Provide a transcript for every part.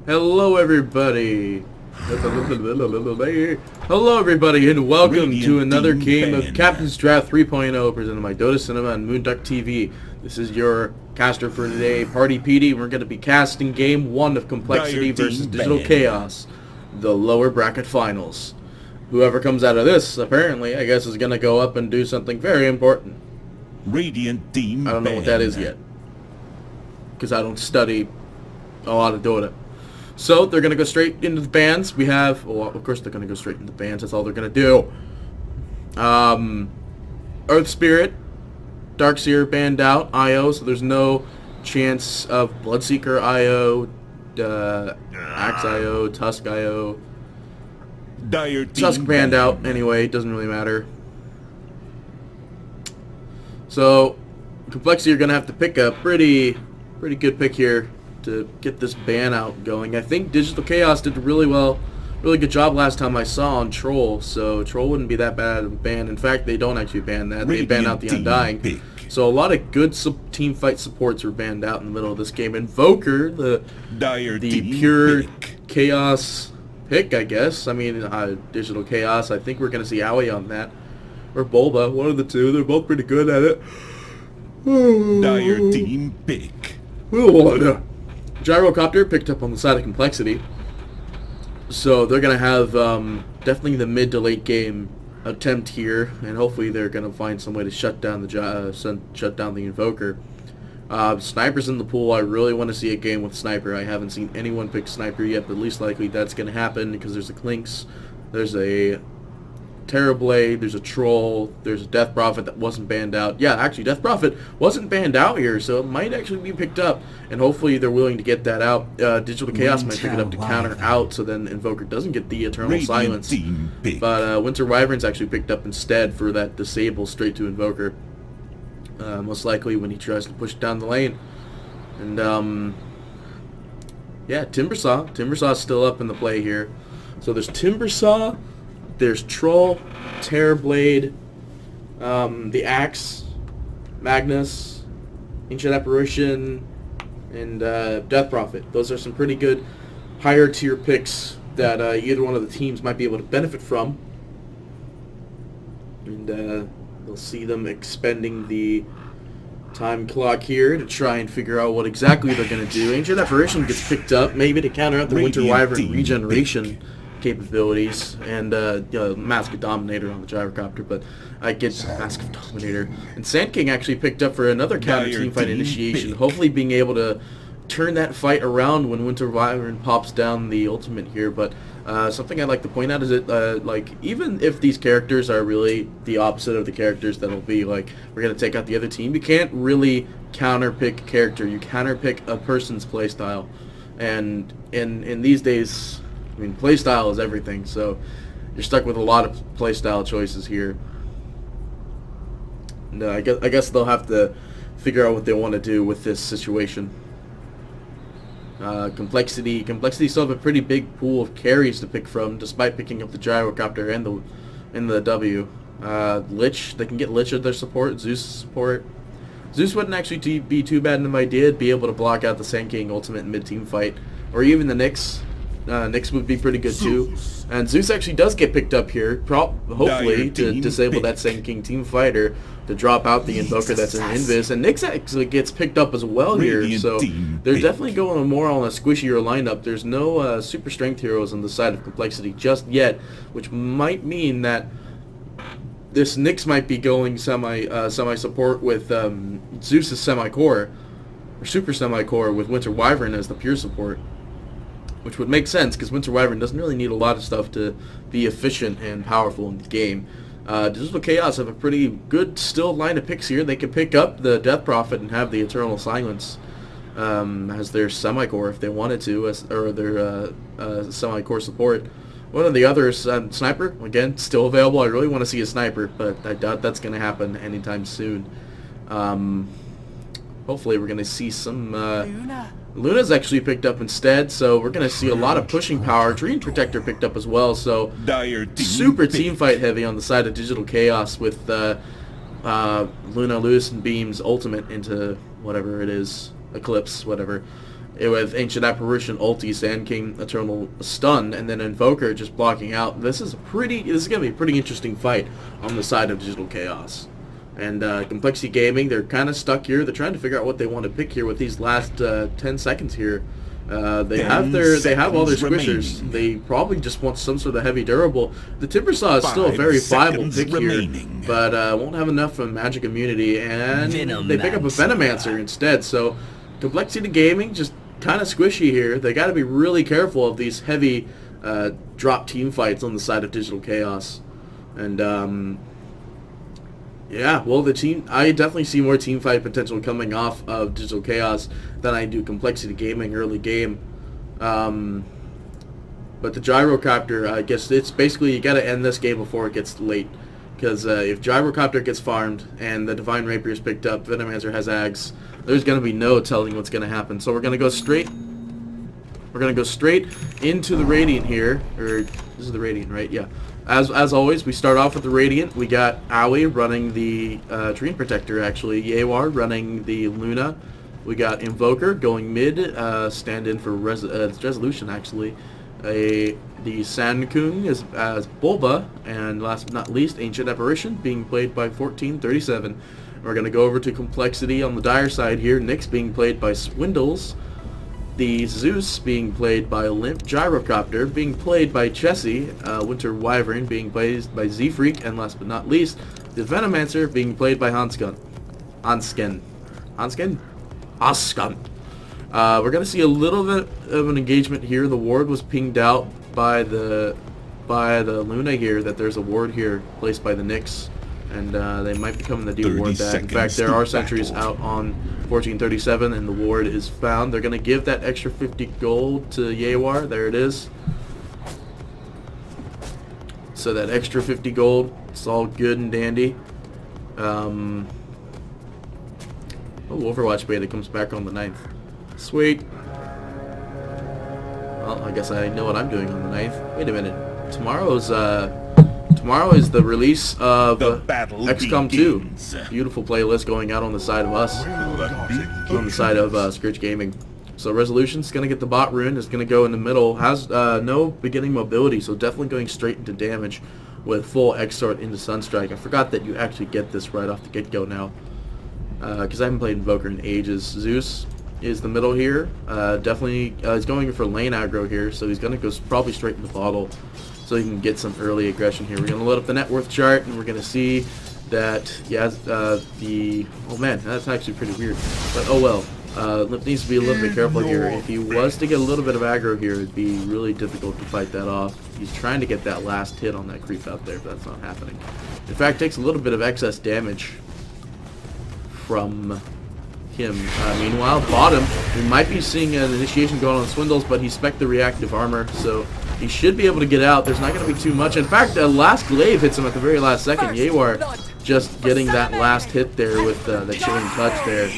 Hello everybody. Hello everybody and welcome to another game of Captain's Draft 3.0 presented by Dota Cinema and Moonduck TV. This is your caster for today, Party PD. We're going to be casting Game 1 of Complexity versus Digital Chaos, the lower bracket finals. Whoever comes out of this, apparently, I guess is going to go up and do something very important. Radiant Team. I don't know what that is yet, because I don't study a lot of Dota. So they're going to go straight into the bans. We have, well, of course they're going to go straight into the bans. That's all they're going to do. Earth Spirit, Darkseer banned out, IO, so there's no chance of Bloodseeker IO, Axe IO, Tusk IO. Dire Team Tusk banned out anyway, doesn't really matter. So, Complexity are going to have to pick a pretty good pick here to get this ban out going. I think Digital Chaos did really good job last time I saw on Troll, so Troll wouldn't be that bad of a ban. In fact, they don't actually ban that. They ban out the Undying. So a lot of good team fight supports were banned out in the middle of this game. Invoker, the pure Chaos pick, I guess. I mean, Digital Chaos, I think we're going to see Aoi on that. Or Bulba, one of the two. They're both pretty good at it. Dire Team pick. Gyrocopter picked up on the side of Complexity. So they're going to have definitely the mid to late game attempt here, and hopefully they're going to find some way to shut down the Invoker. Sniper's in the pool. I really want to see a game with Sniper. I haven't seen anyone pick Sniper yet, but least likely that's going to happen because there's a Clinks, there's a Terrorblade, there's a Troll, there's a Death Prophet that wasn't banned out. Yeah, actually, Death Prophet wasn't banned out here, so it might actually be picked up, and hopefully they're willing to get that out. Digital Chaos might pick it up to counter out, so then Invoker doesn't get the Eternal Silence. But Winter Wyvern's actually picked up instead for that disable straight to Invoker. Most likely when he tries to push down the lane. And, yeah, Timbersaw. Timbersaw's still up in the play here. So there's Timbersaw, there's Troll, Terrorblade, the Axe, Magnus, Ancient Apparition, and Death Prophet. Those are some pretty good higher tier picks that either one of the teams might be able to benefit from. And they'll see them expending the time clock here to try and figure out what exactly they're going to do. Ancient Apparition gets picked up, maybe to counter out the Winter Wyvern regeneration capabilities, and Mask of Dominator on the Gyrocopter, but I get Mask of Dominator. And Sand King actually picked up for another counter team fight initiation, hopefully being able to turn that fight around when Winter Wyvern pops down the ultimate here. But something I'd like to point out is that like, even if these characters are really the opposite of the characters that'll be like, we're going to take out the other team, you can't really counter pick a character. You counter pick a person's playstyle. And in these days, I mean, playstyle is everything, so you're stuck with a lot of playstyle choices here. And I guess they'll have to figure out what they want to do with this situation. Complexity still have a pretty big pool of carries to pick from, despite picking up the Gyrocopter and the W. Lich, they can get Lich as their support, Zeus support. Zeus wouldn't actually be too bad an idea. It'd be able to block out the Sand King ultimate mid-team fight, or even the Nyx. Nyx would be pretty good too. And Zeus actually does get picked up here, hopefully to disable that Sand King team fighter, to drop out the Invoker that's in Invis. And Nyx actually gets picked up as well here, so they're definitely going more on a squishier lineup. There's no super strength heroes on the side of Complexity just yet, which might mean that this Nyx might be going semi-support with Zeus's semi-core, or super semi-core with Winter Wyvern as the pure support. Which would make sense, because Winter Wyvern doesn't really need a lot of stuff to be efficient and powerful in the game. Digital Chaos have a pretty good still line of picks here. They can pick up the Death Prophet and have the Eternal Silence as their semi-core if they wanted to, or their semi-core support. One of the others, Sniper, again, still available. I really want to see a Sniper, but I doubt that's going to happen anytime soon. Hopefully we're going to see some... Luna's actually picked up instead, so we're going to see a lot of pushing power. Dream Protector picked up as well, so super team fight heavy on the side of Digital Chaos with Luna, Lewis, and Beam's ultimate into whatever it is, Eclipse, whatever. with Ancient Apparition, ulti, Sand King, Eternal Stun, and then Invoker just blocking out. This is gonna be a pretty interesting fight on the side of Digital Chaos. And Complexity Gaming, they're kind of stuck here. They're trying to figure out what they want to pick here with these last 10 seconds here. They have all their squishers. Remaining. They probably just want some sort of heavy durable. The Timbersaw is still a 5 very viable seconds pick remaining. here, but won't have enough of magic immunity, and Venomancer. they pick up a Venomancer instead. So Complexity Gaming just kind of squishy here. They got to be really careful of these heavy drop team fights on the side of Digital Chaos, and yeah, well, I definitely see more team fight potential coming off of Digital Chaos than I do Complexity Gaming early game. But the Gyrocopter, I guess it's basically you got to end this game before it gets late. Because if Gyrocopter gets farmed and the Divine Rapier is picked up, Venomancer has Ags, there's going to be no telling what's going to happen. So we're going to go straight. We're going to go straight into the Radiant here. Or this is the Radiant, right? Yeah. As always, we start off with the Radiant. We got Aoi running the Dream Protector, actually. Yewar running the Luna. We got Invoker going mid, stand-in for Resolution, actually. The Sankung is as Bulba, and last but not least, Ancient Apparition, being played by 1437. We're going to go over to Complexity on the Dire side here. Nyx being played by Swindles. The Zeus being played by Limp. Gyrocopter being played by Chessie. Winter Wyvern being played by Z-Freak. And last but not least, the Venomancer being played by Hansken. We're going to see a little bit of an engagement here. The ward was pinged out by the Luna here, that there's a ward here placed by the Nyx. And they might be coming to deal ward that. In fact, there are sentries out on 1437, and the ward is found. They're going to give that extra 50 gold to Yewar. There it is. So that extra 50 gold, it's all good and dandy. Oh, Overwatch beta comes back on the 9th. Sweet. Well, I guess I know what I'm doing on the 9th. Wait a minute. Tomorrow is the release of The battle XCOM begins. 2. Beautiful playlist going out on the side of us. On the side of Scritch Gaming. So Resolution's going to get the bot rune. Is going to go in the middle. Has no beginning mobility, so definitely going straight into damage with full X-Sword into Sunstrike. I forgot that you actually get this right off the get-go now. Because I haven't played Invoker in ages. Zeus is the middle here. Definitely he's going for lane aggro here, so he's going to go probably straight in the bottle so he can get some early aggression here. We're going to load up the net worth chart, and we're going to see that he has oh man, that's actually pretty weird. But oh well. Limp needs to be a little bit careful here. If he was to get a little bit of aggro here, it'd be really difficult to fight that off. He's trying to get that last hit on that creep out there, but that's not happening. In fact, takes a little bit of excess damage from him. Meanwhile, bottom, we might be seeing an initiation going on Swindles, but he spec'd the reactive armor, so he should be able to get out. There's not going to be too much. In fact, the last glaive hits him at the very last second. Yewar just getting that last hit there with the chilling touch there.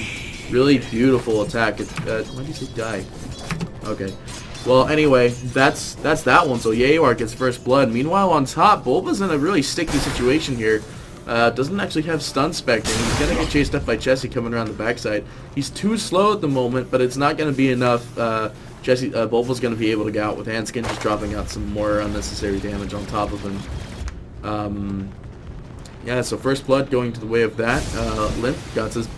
Really beautiful attack. Why did you say die? Okay. Well, anyway, that's that one. So Yewar gets first blood. Meanwhile, on top, Bulba's in a really sticky situation here. Doesn't actually have stun spec, and he's going to get chased up by Chessie coming around the backside. He's too slow at the moment, but it's not going to be enough. Bulba's going to be able to get out with Hanskin, just dropping out some more unnecessary damage on top of him. Yeah, so first blood going to the way of that. Limp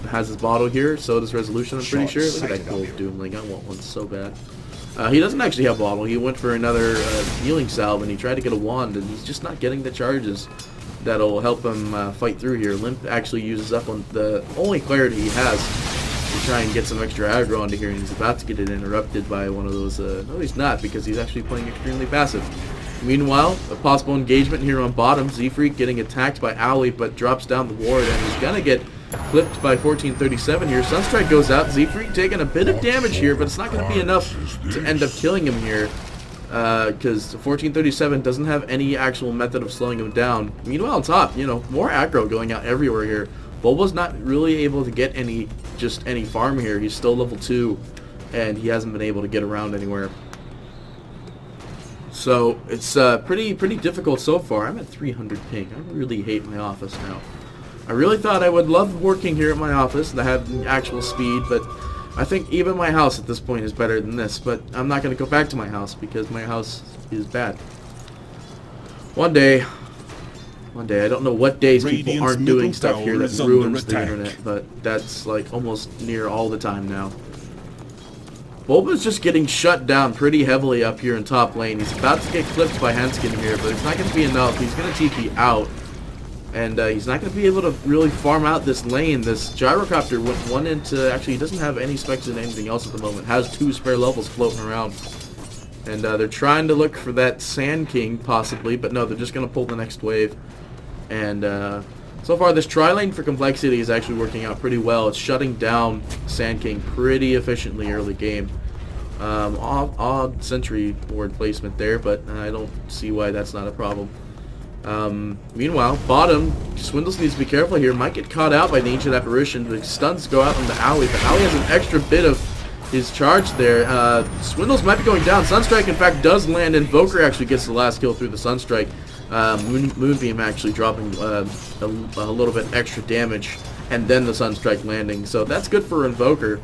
has his bottle here, so does Resolution, I'm pretty sure. Look at that gold Doomling, I want one so bad. He doesn't actually have bottle. He went for another healing salve, and he tried to get a wand, and he's just not getting the charges that'll help him fight through here. Limp actually uses up on the only clarity he has to try and get some extra aggro onto here, and he's about to get it interrupted by one of those. No, he's not, because he's actually playing extremely passive. Meanwhile, a possible engagement here on bottom. Z-Freak getting attacked by Owly, but drops down the ward, and he's going to get clipped by 1437 here. Sunstrike goes out. Z-Freak taking a bit of damage here, but it's not going to be enough to end up killing him here, because 1437 doesn't have any actual method of slowing him down. Meanwhile, on top, more aggro going out everywhere here. Bulba's not really able to get any farm here. He's still level 2, and he hasn't been able to get around anywhere. So it's pretty difficult so far. I'm at 300 ping. I really hate my office now. I really thought I would love working here at my office and have actual speed, but I think even my house at this point is better than this, but I'm not going to go back to my house because my house is bad. One day, I don't know what days people Radiant's aren't doing middle stuff here tower that is under ruins the attack. internet, but that's like almost near all the time now. Bulba's just getting shut down pretty heavily up here in top lane. He's about to get clipped by Henskin here, but it's not going to be enough. He's going to TP out, and he's not going to be able to really farm out this lane. This Gyrocopter went one into... Actually, he doesn't have any specs in anything else at the moment. Has 2 spare levels floating around. And they're trying to look for that Sand King, possibly, but no, they're just going to pull the next wave. And so far, this tri-lane for Complexity is actually working out pretty well. It's shutting down Sand King pretty efficiently early game. Odd sentry ward placement there, but I don't see why that's not a problem. Meanwhile, bottom, Swindles needs to be careful here. Might get caught out by the Ancient Apparition. The stuns go out on the Owie, but Owie has an extra bit of his charge there. Swindles might be going down. Sunstrike, in fact, does land. Invoker actually gets the last kill through the Sunstrike. Moonbeam actually dropping a little bit extra damage, and then the Sunstrike landing. So that's good for Invoker,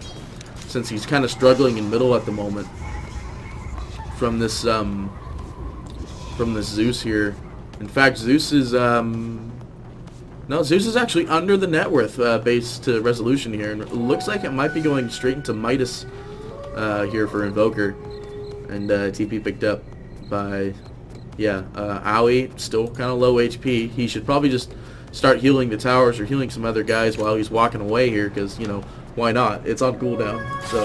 since he's kind of struggling in middle at the moment from this Zeus here. In fact, Zeus is Zeus is actually under the net worth base to resolution here, and it looks like it might be going straight into Midas here for Invoker, and TP picked up by Owie, still kind of low HP. He should probably just start healing the towers or healing some other guys while he's walking away here, because, you know, why not? It's on cooldown. So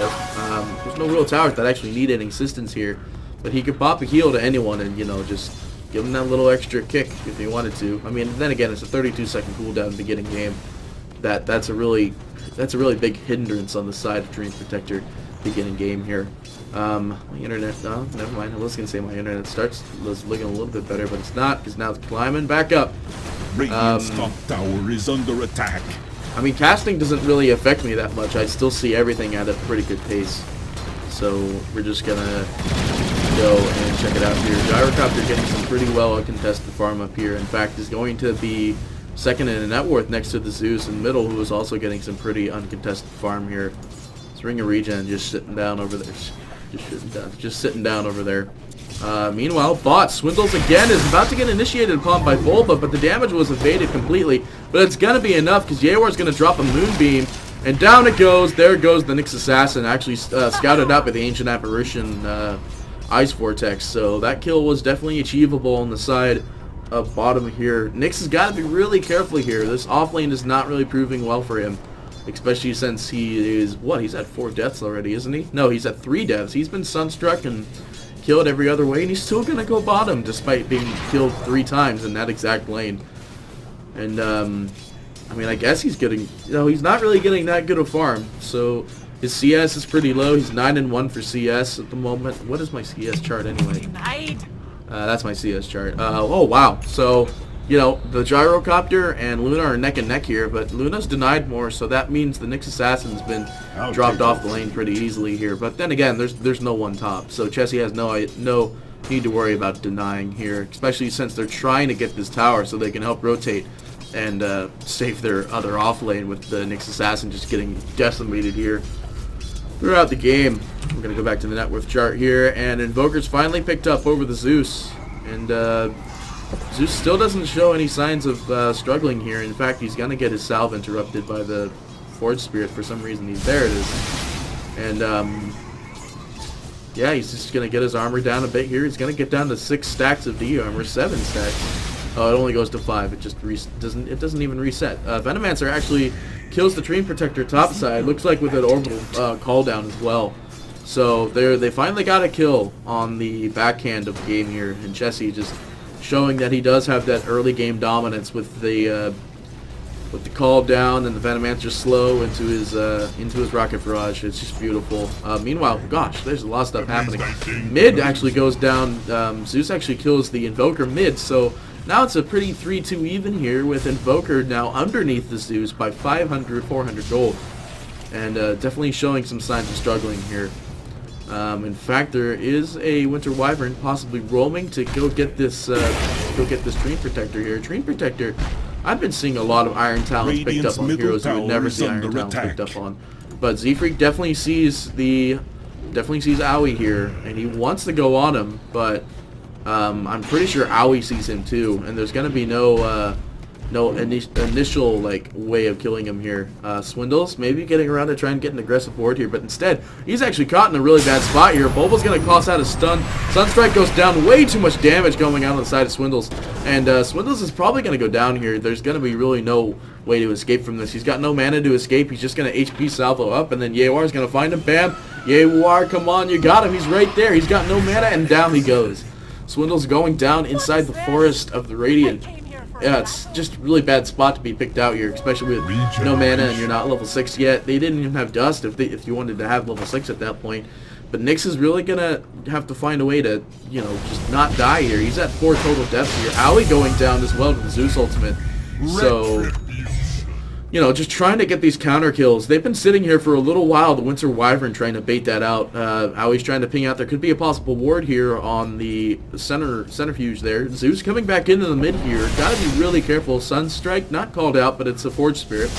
there's no real towers that actually need any assistance here, but he could pop a heal to anyone and, you know, just give him that little extra kick if he wanted to. I mean, then again, it's a 32-second cooldown beginning game. That's a really big hindrance on the side of Dream Protector beginning game here. My internet, no, never mind. I was gonna say my internet was looking a little bit better, but it's not, because now it's climbing back up. Radiant's top tower is under attack. I mean, casting doesn't really affect me that much. I still see everything at a pretty good pace. So we're just gonna go and check it out here. Gyrocopter getting some pretty well contested farm up here. In fact, is going to be second in net worth next to the Zeus in middle, who is also getting some pretty uncontested farm here. This Ring of Regen just sitting down over there. Just sitting down over there. Meanwhile, bot Swindles again is about to get initiated upon by Bulba, but the damage was evaded completely. But it's gonna be enough, because Yawar's gonna drop a Moonbeam, and down it goes. There goes the Nyx Assassin, actually scouted out by the Ancient Apparition Ice Vortex. So that kill was definitely achievable on the side of bottom here. Nyx has got to be really careful here. This off lane is not really proving well for him, especially since he is, what, he's at 4 deaths already, isn't he? No, he's at 3 deaths. He's been sunstruck and killed every other way, and he's still gonna go bottom despite being killed 3 times in that exact lane. And I mean, I guess he's getting, you know, he's not really getting that good a farm. So his CS is pretty low. He's 9-1 for CS at the moment. What is my CS chart anyway? That's my CS chart. Oh wow. So, you know, the Gyrocopter and Luna are neck and neck here, but Luna's denied more, so that means the Nyx Assassin's been dropped off the lane pretty easily here. But then again, there's no one top, so Chessie has no need to worry about denying here, especially since they're trying to get this tower so they can help rotate and save their other off lane with the Nyx Assassin just getting decimated here throughout the game. We're gonna go back to the net worth chart here, and Invoker's finally picked up over the Zeus, and Zeus still doesn't show any signs of struggling here. In fact, he's gonna get his salve interrupted by the Forge Spirit for some reason. There it is, and yeah, he's just gonna get his armor down a bit here. He's gonna get down to 6 stacks of D armor, 7 stacks. Oh, it only goes to 5. It just doesn't even reset. Venomancer actually kills the Dream Protector topside. Looks like with an orbital call down as well. So they finally got a kill on the backhand of the game here, and Chessie just showing that he does have that early game dominance with the call down and the Venomancer slow into his rocket barrage. It's just beautiful. Meanwhile, gosh, there's a lot of stuff happening. Mid actually goes down. Zeus actually kills the Invoker mid, so now it's a pretty 3-2 even here, with Invoker now underneath the Zeus by 500, 400 gold, and definitely showing some signs of struggling here. In fact, there is a Winter Wyvern possibly roaming to go get this Dream Protector here. Dream Protector, I've been seeing a lot of Iron Talents picked up on heroes you would never see Iron Talents picked up on. But Z-Freak definitely sees Aoi here, and he wants to go on him, but I'm pretty sure Aoi sees him too, and there's gonna be no initial like way of killing him here. Swindles maybe getting around to try and get an aggressive ward here, but instead he's actually caught in a really bad spot here. Bulba's gonna toss out a stun. Sunstrike goes down, way too much damage going out on the side of Swindles, and Swindles is probably gonna go down here. There's gonna be really no way to escape from this. He's got no mana to escape. He's just gonna HP salvo up, and then Yewar is gonna find him. Bam! Yewar, come on, you got him. He's right there. He's got no mana, and down he goes. Swindle's going down inside the Forest of the Radiant. Yeah, it's just a really bad spot to be picked out here, especially with no mana and you're not level 6 yet. They didn't even have Dust if you wanted to have level 6 at that point. But Nyx is really going to have to find a way to, you know, just not die here. He's at 4 total deaths here. Aoi going down as well with the Zeus ultimate. So, you know, just trying to get these counter kills. They've been sitting here for a little while, the Winter Wyvern trying to bait that out. Aoi's trying to ping out. There could be a possible ward here on the centrifuge there. Zeus coming back into the mid here. Gotta be really careful. Sunstrike not called out, but it's a Forge Spirit.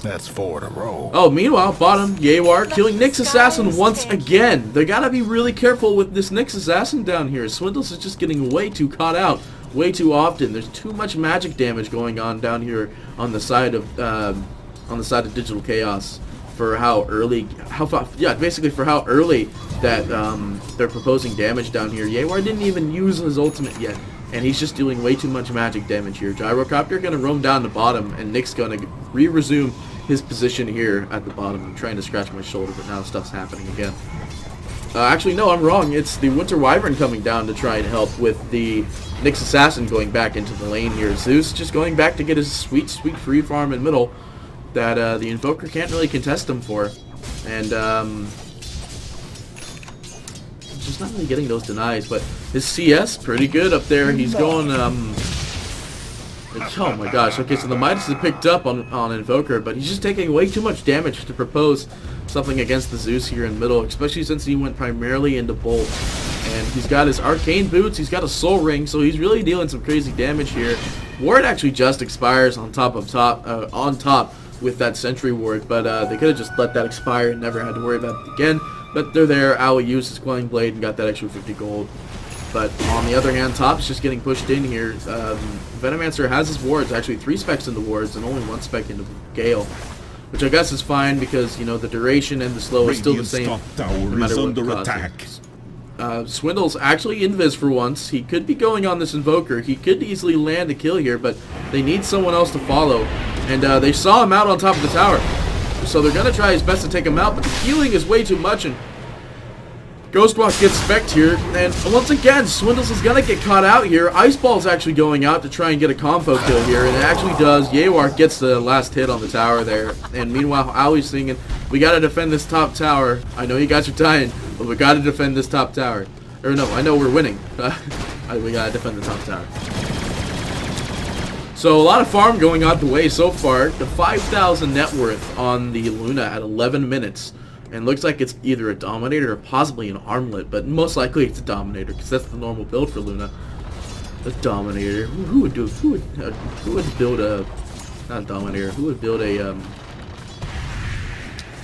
That's 4 in a row. Oh, meanwhile, bottom, Yewar killing Nyx Assassin once again. They gotta be really careful with this Nyx Assassin down here. Swindles is just getting way too caught out way too often. There's too much magic damage going on down here on the side of Digital Chaos for how early, basically for how early that they're proposing damage down here. Yewar didn't even use his ultimate yet, and he's just dealing way too much magic damage here. Gyrocopter gonna roam down the bottom, and Nyx gonna resume his position here at the bottom. I'm trying to scratch my shoulder, but now stuff's happening again. Actually, no, I'm wrong. It's the Winter Wyvern coming down to try and help with the Nyx Assassin going back into the lane here. Zeus just going back to get his sweet, sweet free farm in middle that the Invoker can't really contest him for. And just not really getting those denies, but his CS, pretty good up there. He's going, oh my gosh. Okay, so the Midas is picked up on Invoker, but he's just taking way too much damage to propose something against the Zeus here in middle, especially since he went primarily into Bolt. And he's got his Arcane Boots, he's got a Soul Ring, so he's really dealing some crazy damage here. Ward actually just expires on top with that Sentry Ward, but they could have just let that expire and never had to worry about it again. But they're there. Aoi used his Quelling Blade and got that extra 50 gold. But on the other hand, Top's just getting pushed in here. Venomancer has his wards, actually 3 specs into wards and only 1 spec into Gale, which I guess is fine because, you know, the duration and the slow is still the same no matter what cost. Swindle's actually invis for once. He could be going on this Invoker. He could easily land a kill here, but they need someone else to follow. And they saw him out on top of the tower. So they're going to try his best to take him out, but the healing is way too much, and Ghostwalk gets specced here, and once again, Swindles is going to get caught out here. Ice Ball's actually going out to try and get a combo kill here, and it actually does. Yewar gets the last hit on the tower there, and meanwhile, Aoi's thinking, we got to defend this top tower. I know you guys are dying, but we got to defend this top tower. Or no, I know we're winning. We got to defend the top tower. So a lot of farm going on the way so far. The 5,000 net worth on the Luna at 11 minutes. And looks like it's either a Dominator or possibly an Armlet, but most likely it's a Dominator because that's the normal build for Luna. The Dominator. Who would build a not a Dominator? Who would build a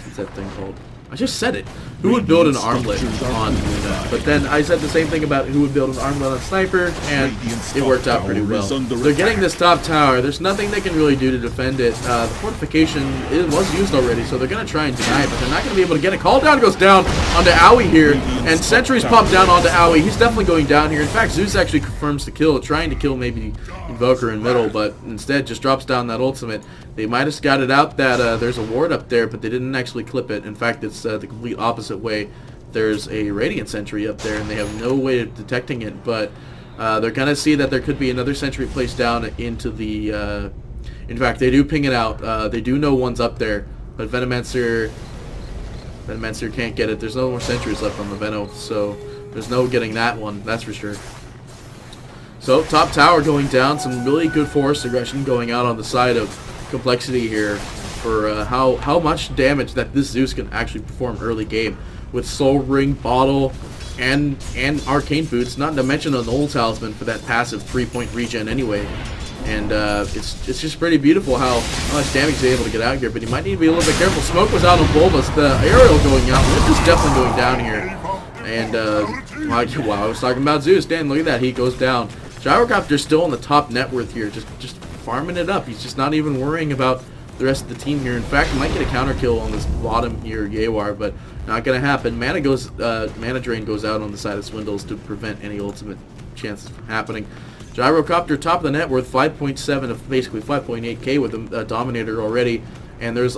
what's that thing called? I just said it. Who would build an Armlet on Luna? But then I said the same thing about who would build an Armlet on Sniper, and it worked out pretty well. They're getting this top tower. There's nothing they can really do to defend it. The fortification was used already, so they're going to try and deny it, but they're not going to be able to get it. Call down goes down onto Aoi here, and Sentries pop down onto Aoi. He's definitely going down here. In fact, Zeus actually confirms the kill, trying to kill maybe Invoker in middle, but instead just drops down that ultimate. They might have scouted out that there's a ward up there, but they didn't actually clip it. In fact, it's the complete opposite way. There's a Radiant Sentry up there, and they have no way of detecting it, but they're going to see that there could be another Sentry placed down into the... in fact, they do ping it out. They do know one's up there, but Venomancer can't get it. There's no more Sentries left on the Veno, so there's no getting that one, that's for sure. So, top tower going down. Some really good forest aggression going out on the side of Complexity here for how much damage that this Zeus can actually perform early game with Soul Ring, Bottle, and Arcane Boots, not to mention a Null Talisman for that passive 3-point regen anyway. And it's just pretty beautiful how much damage he's able to get out here, but he might need to be a little bit careful. Smoke was out on Bulbas, the aerial going out, Limp is definitely going down here. And, wow, I was talking about Zeus. Dan, look at that, he goes down. Gyrocopter's still on the top net worth here, just farming it up. He's just not even worrying about the rest of the team here. In fact, he might get a counter kill on this bottom here, Yawar, but not gonna happen. Mana drain goes out on the side of Swindles to prevent any ultimate chances from happening. Gyrocopter top of the net worth 5.7 of basically 5.8k with a Dominator already, and there's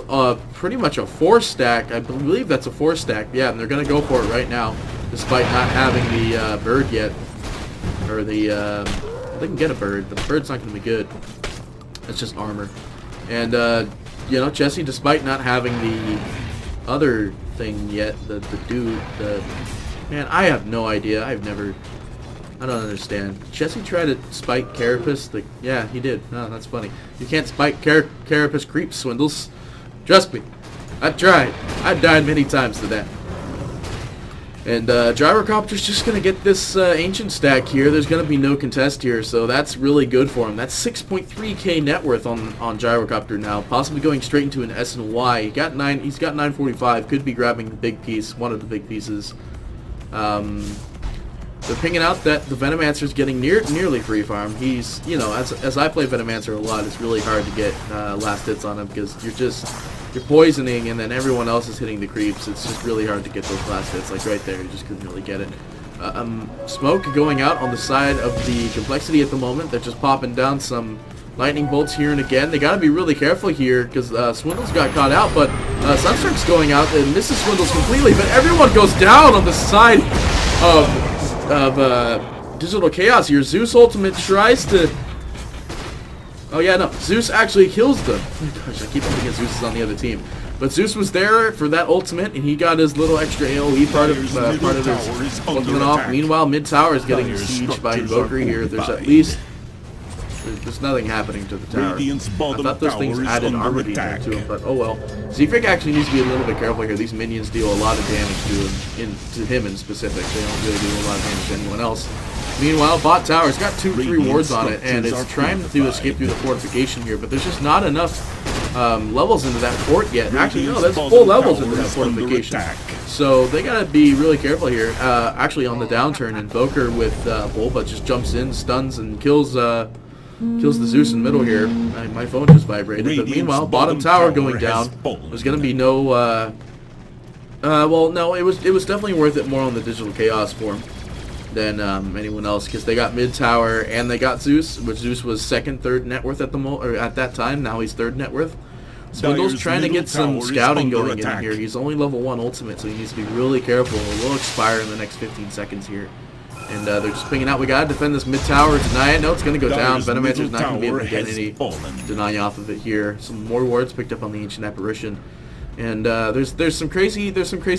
pretty much a 4-stack. I believe that's a 4-stack. Yeah, and they're gonna go for it right now, despite not having the bird yet, or the they can get a bird, but the bird's not gonna be good. It's just armor. And, you know, Jesse, despite not having the other thing yet, the dude, man, I have no idea. I don't understand. Jesse tried to spike Carapace. Yeah, he did. No, that's funny. You can't spike Carapace creep, Swindles. Trust me. I tried. I died many times to that. And Gyrocopter's just going to get this Ancient stack here. There's going to be no contest here, so that's really good for him. That's 6.3k net worth on Gyrocopter now, possibly going straight into an S and Y. He's got 945, could be grabbing the big piece, one of the big pieces. They're pinging out that the Venomancer's getting nearly free farm. He's, you know, as I play Venomancer a lot, it's really hard to get last hits on him because you're poisoning and then everyone else is hitting the creeps. It's just really hard to get those last hits. Like right there, you just couldn't really get it. Smoke going out on the side of the Complexity at the moment. They're just popping down some lightning bolts here and again. They got to be really careful here because Swindles got caught out, but Sunstroke's going out and misses Swindles completely. But everyone goes down on the side of Digital Chaos here. Zeus ultimate tries to... Oh yeah, no. Zeus actually kills them. Oh my gosh, I keep thinking Zeus is on the other team. But Zeus was there for that ultimate, and he got his little extra AoE part of his ultimate off. Meanwhile, mid tower is getting sieged by Invoker here. There's at least... There's nothing happening to the tower. I thought those things added armor detail to him, but oh well. Zephric actually needs to be a little bit careful here. These minions deal a lot of damage to him in specific. They don't really do a lot of damage to anyone else. Meanwhile, bot tower's got 2-3 wards on it, and it's trying to escape through the fortification here, but there's just not enough levels into that fort yet. Actually, no, there's full levels into that fortification. So they gotta be really careful here. Actually, on the downturn, Invoker with Bulba just jumps in, stuns, and kills the Zeus in the middle here. My phone just vibrated. But meanwhile, bottom tower going down. There's gonna be no. Well, no, it was definitely worth it more on the Digital Chaos form than anyone else because they got mid tower and they got Zeus, which Zeus was second, third net worth at at that time. Now he's third net worth. Swindle's trying to get some scouting going in here. He's only level 1 ultimate, so he needs to be really careful. It will expire in the next 15 seconds here. And they're just pinging out. We gotta defend this mid tower. Deny it. No, it's gonna go down. Venomancer's not gonna be able to get any deny off of it here. Some more wards picked up on the Ancient Apparition, and there's some crazy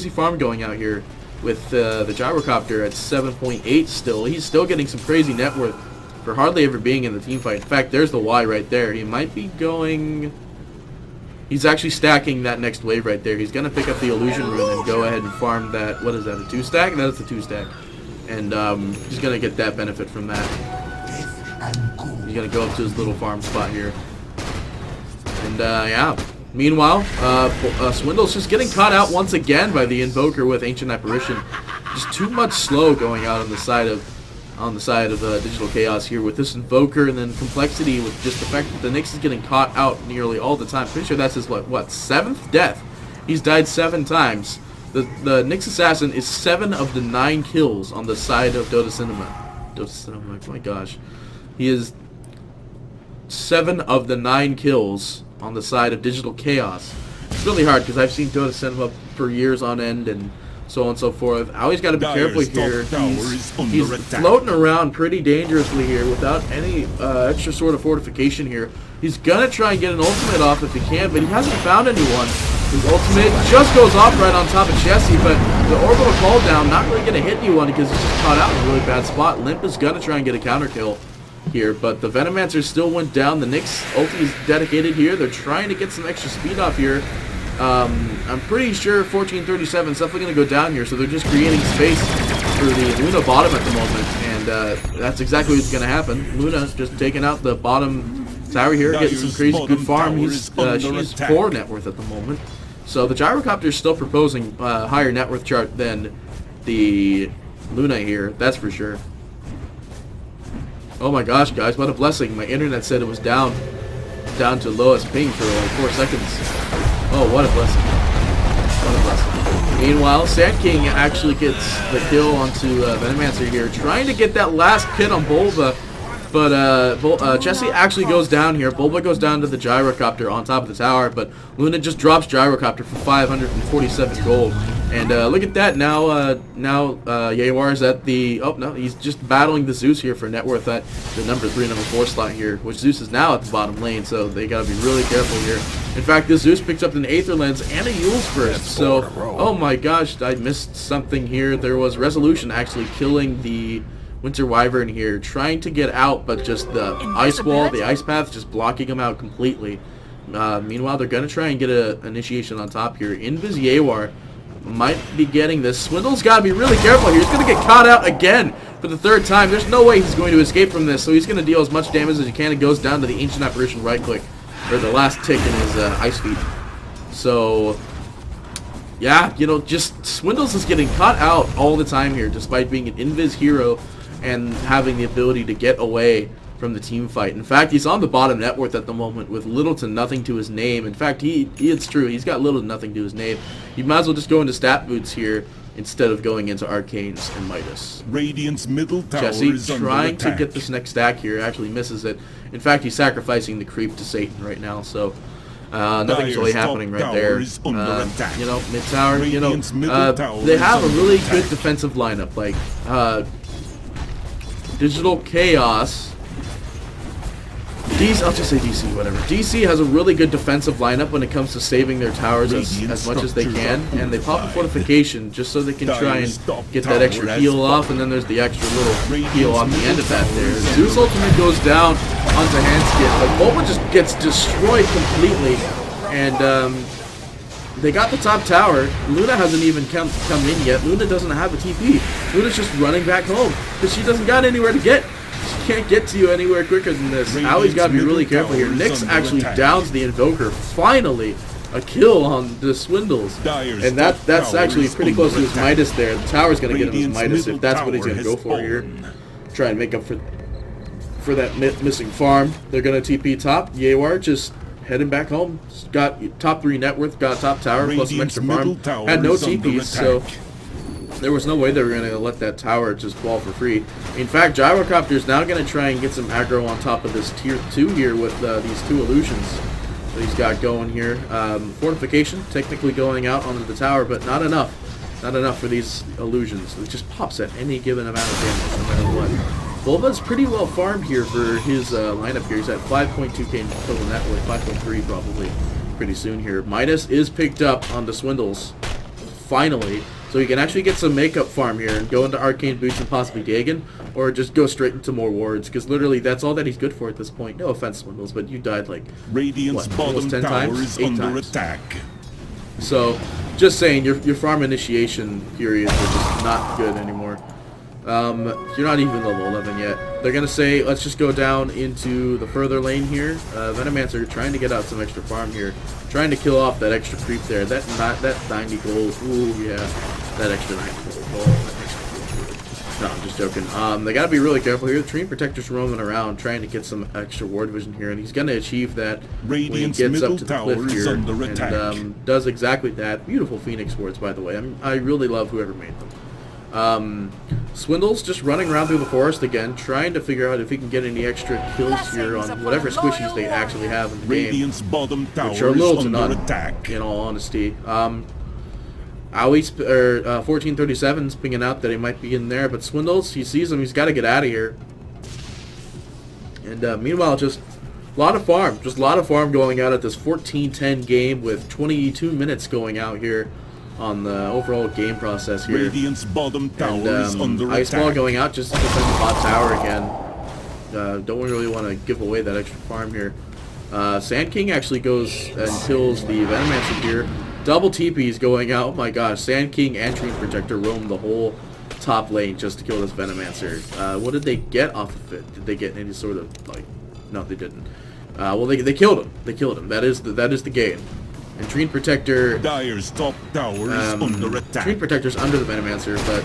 farm going out here with the Gyrocopter at 7.8 still. He's still getting some crazy net worth for hardly ever being in the team fight. In fact, there's the Y right there. He might be going. He's actually stacking that next wave right there. He's gonna pick up the Illusion Rune and go ahead and farm that. What is that? A 2-stack? That is a 2-stack. And he's going to get that benefit from that. He's going to go up to his little farm spot here. And, yeah. Meanwhile, Swindle's just getting caught out once again by the Invoker with Ancient Apparition. Just too much slow going out on the side of Digital Chaos here with this Invoker, and then Complexity with just the fact that the Nyx is getting caught out nearly all the time. Pretty sure that's his, what 7th death? He's died 7 times. The Nyx Assassin is 7 of the 9 kills on the side of Dota Cinema. Oh my gosh. He is 7 of the 9 kills on the side of Digital Chaos. It's really hard because I've seen Dota Cinema for years on end and so on and so forth. I always got to be careful here. He's floating around pretty dangerously here without any extra sort of fortification here. He's going to try and get an ultimate off if he can, but he hasn't found anyone. His ultimate just goes off right on top of Jesse, but the orbital call down, not really going to hit anyone because he's just caught out in a really bad spot. Limp is going to try and get a counter kill here, but the Venomancer still went down. The Nyx ulti is dedicated here. They're trying to get some extra speed off here. I'm pretty sure 1437 is definitely going to go down here, so they're just creating space for the Luna bottom at the moment, and that's exactly what's going to happen. Luna just taking out the bottom Tower here getting some crazy good farm. She's attack. 4 net worth at the moment. So the Gyrocopter is still proposing higher net worth chart than the Luna here, that's for sure. Oh my gosh, guys, what a blessing. My internet said it was down to lowest ping for like 4 seconds. Oh, what a blessing. What a blessing. Meanwhile, Sand King actually gets the kill onto Venomancer here, trying to get that last hit on Bulba. But Jesse actually goes down here. Bulba goes down to the Gyrocopter on top of the tower, but Luna just drops Gyrocopter for 547 gold. And look at that, now Yawar is at the, oh no, he's just battling the Zeus here for net worth at the number 3, number 4 slot here, which Zeus is now at the bottom lane, so they gotta be really careful here. In fact, this Zeus picked up an Aether Lens and a Yule's Burst, so, oh my gosh, I missed something here. There was Resolution actually killing the Winter Wyvern here, trying to get out, but just the ice wall, the ice path, just blocking him out completely. Meanwhile, they're going to try and get an initiation on top here. Invis Yawar might be getting this. Swindle's got to be really careful here. He's going to get caught out again for the 3rd time. There's no way he's going to escape from this, so he's going to deal as much damage as he can. It goes down to the Ancient Apparition right click, or the last tick in his ice feet. So, yeah, you know, just Swindles is getting caught out all the time here, despite being an Invis hero and having the ability to get away from the team fight. In fact, he's on the bottom net worth at the moment with little to nothing to his name. In fact, it's true, he's got little to nothing to his name. You might as well just go into stat boots here instead of going into Arcanes and Midas. Radiant's middle tower Jesse is trying to attack. get this next stack here, actually misses it. In fact, he's sacrificing the creep to Satan right now, so nothing's really happening right there. You know, mid tower, you know, they have a really good defensive lineup, like Digital Chaos. I'll just say DC, whatever. DC has a really good defensive lineup when it comes to saving their towers as much as they can, and they pop a fortification just so they can try and get that extra heal off, and then there's the extra little heal on the end of that there. Zeus ultimate goes down onto Handskit, but Bulba just gets destroyed completely, and they got the top tower. Luna hasn't even come in yet. Luna doesn't have a TP. Luna's just running back home because she doesn't got anywhere to get. She can't get to you anywhere quicker than this. Ali's got to be really careful here. Nyx actually downs the Invoker. Finally, a kill on the Swindles. And that's actually pretty close to his Midas there. The tower's going to get him his Midas if that's what he's going to go for here. Try and make up for that missing farm. They're going to TP top. Yawar just heading back home. Got top 3 net worth, got top tower, plus some extra farm. Had no TPs, so there was no way they were going to let that tower just fall for free. In fact, Gyrocopter's now going to try and get some aggro on top of this tier 2 here with these 2 illusions that he's got going here. Fortification technically going out onto the tower, but not enough. Not enough for these illusions. It just pops at any given amount of damage, no matter what. Bulba's pretty well farmed here for his lineup here. He's at 5.2k total net worth, 5.3 probably pretty soon here. Midas is picked up on the Swindles, finally. So he can actually get some makeup farm here and go into Arcane Boots and possibly Dagon, or just go straight into more wards, because literally that's all that he's good for at this point. No offense, Swindles, but you died like, Radiant's what, bottom almost 10 tower times? is 8 under times. attack. So, just saying, your farm initiation periods are just not good anymore. You're not even level 11 yet. They're going to say, let's just go down into the further lane here. Venomancer trying to get out some extra farm here. Trying to kill off that extra creep there. That 90 gold. Ooh, yeah. That extra 90 gold. No, I'm just joking. They got to be really careful here. The Treant Protector's roaming around trying to get some extra ward vision here. And he's going to achieve that when he gets up to the cliff here. And does exactly that. Beautiful Phoenix wards, by the way. I really love whoever made them. Swindle's just running around through the forest again, trying to figure out if he can get any extra kills here on whatever squishies they actually have in the game, which are little to none, in all honesty. Aui's 1437's pinging out that he might be in there, but Swindles, he sees him, he's got to get out of here. And meanwhile, just a lot of farm going out at this 14-10 game with 22 minutes going out here on the overall game process here. Radiant's bottom tower is under Ice attack. Ball going out just to defend the bot tower again. Don't really want to give away that extra farm here. Sand King actually goes and kills the Venomancer here. Double TP's going out. Oh my gosh, Sand King and Treant Protector roam the whole top lane just to kill this Venomancer. What did they get off of it? Did they get any sort of, like... No, they didn't. Well, they killed him. They killed him. That is the game. And Treant Protector. Dire's top tower is under attack. Treant Protector's under the Venomancer, but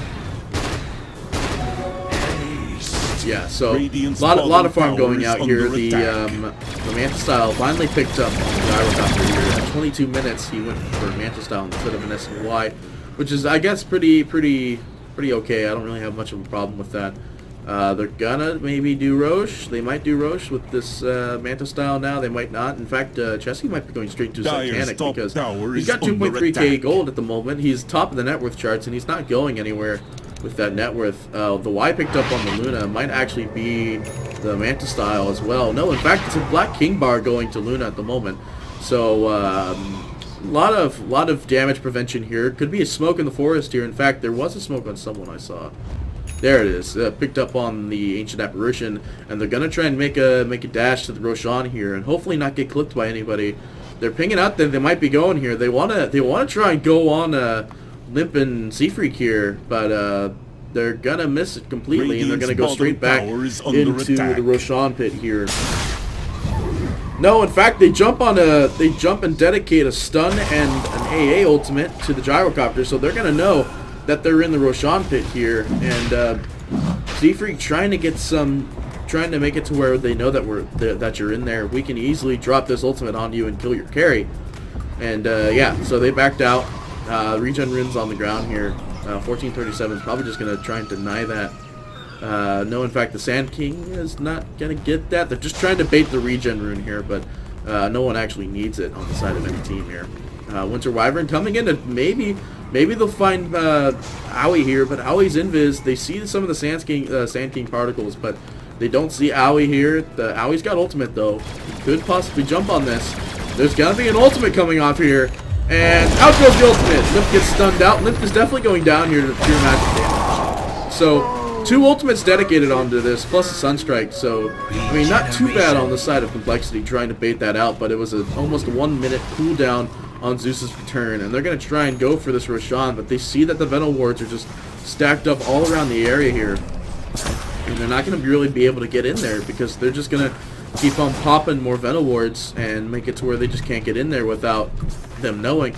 yeah. So lot of farm going out here. The Manta Style finally picked up on the Gyrocopter here. At 22 minutes, he went for Manta Style instead of an SNY, which is, I guess, pretty okay. I don't really have much of a problem with that. They're gonna maybe do Roche. They might do Roche with this Manta Style now. They might not. In fact, Chessie might be going straight to Satanic because he's got 2.3k gold at the moment. He's top of the net worth charts, and he's not going anywhere with that net worth. The Y picked up on the Luna might actually be the Manta Style as well. No, in fact, it's a Black King Bar going to Luna at the moment. So, lot of damage prevention here. Could be a smoke in the forest here. In fact, there was a smoke on someone I saw. There it is. Picked up on the Ancient Apparition, and they're gonna try and make a dash to the Roshan here, and hopefully not get clipped by anybody. They're pinging out that they might be going here. They wanna try and go on Limp and Seafreak here, but they're gonna miss it completely, and they're gonna go straight back into the Roshan pit here. No, in fact, they jump and dedicate a stun and an AA ultimate to the Gyrocopter, so they're gonna know that they're in the Roshan pit here, and Seafreak trying to make it to where they know that you're in there. We can easily drop this ultimate on you and kill your carry, and yeah, so they backed out. Regen runes on the ground here. 1437 is probably just gonna try and deny that. No, in fact, the Sand King is not gonna get that. They're just trying to bait the regen rune here, but no one actually needs it on the side of any team here. Winter Wyvern coming in, and maybe they'll find Owie here, but Owie's invis. They see some of the Sand King particles, but they don't see Owie here. Owie's got ultimate though. He could possibly jump on this. There's gonna be an ultimate coming off here, and out goes the ultimate. Limp gets stunned out. Limp is definitely going down here to pure magic damage. So 2 ultimates dedicated onto this, plus a Sunstrike. So I mean, not too bad on the side of Complexity trying to bait that out, but it was almost a 1 minute cooldown on Zeus's return, and they're going to try and go for this Roshan, but they see that the Venom wards are just stacked up all around the area here, and they're not going to really be able to get in there because they're just going to keep on popping more Venom wards and make it to where they just can't get in there without them knowing.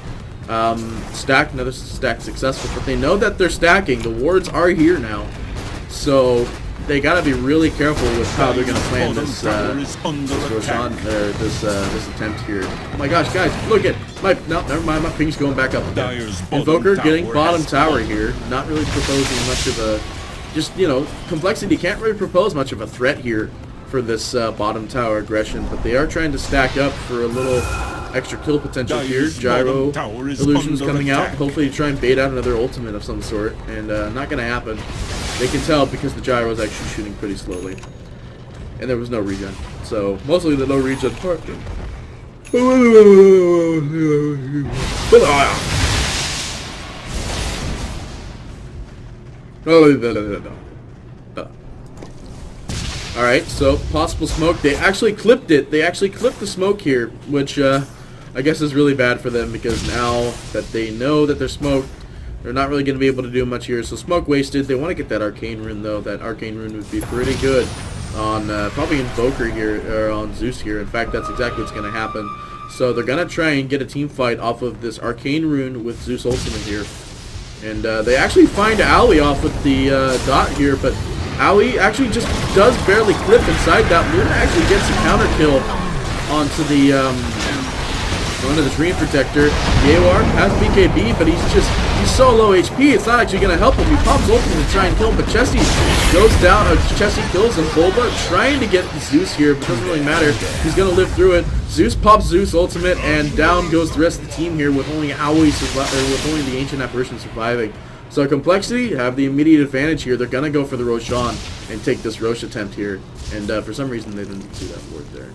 Another stack successful, but they know that they're stacking. The wards are here now, so they gotta be really careful with how they're gonna plan this Roshan, or this attempt here. Oh my gosh, guys, look at never mind, my ping's going back up again. Invoker getting bottom tower here, not really proposing much of a, just, you know, Complexity can't really propose much of a threat here for this bottom tower aggression, but they are trying to stack up for a little extra kill potential here. Gyro illusions coming out, hopefully to try and bait out another ultimate of some sort, and not gonna happen. They can tell because the gyro is actually shooting pretty slowly. And there was no regen. So, mostly the no regen part. Alright, so possible smoke. They actually clipped it. They actually clipped the smoke here, which I guess is really bad for them because now that they know that they're smoked, they're not really going to be able to do much here. So smoke wasted. They want to get that Arcane Rune though. That Arcane Rune would be pretty good on probably Invoker here, or on Zeus here. In fact, that's exactly what's going to happen. So they're going to try and get a team fight off of this Arcane Rune with Zeus Ultimate here. And they actually find Owie off with the dot here, but Owie actually just does barely clip inside that. Luna actually gets a counter kill onto the Treant Protector. Yawar has BKB, but he's so low HP, it's not actually going to help him. He pops ultimate to try and kill him, but Chessie goes down, Chessie kills him. Bulba trying to get Zeus here, but it doesn't really matter. He's going to live through it. Zeus pops Zeus ultimate, and down goes the rest of the team here with only Owie with only the Ancient Apparition surviving. So Complexity have the immediate advantage here. They're going to go for the Roshan and take this Roche attempt here. And for some reason they didn't see that word there.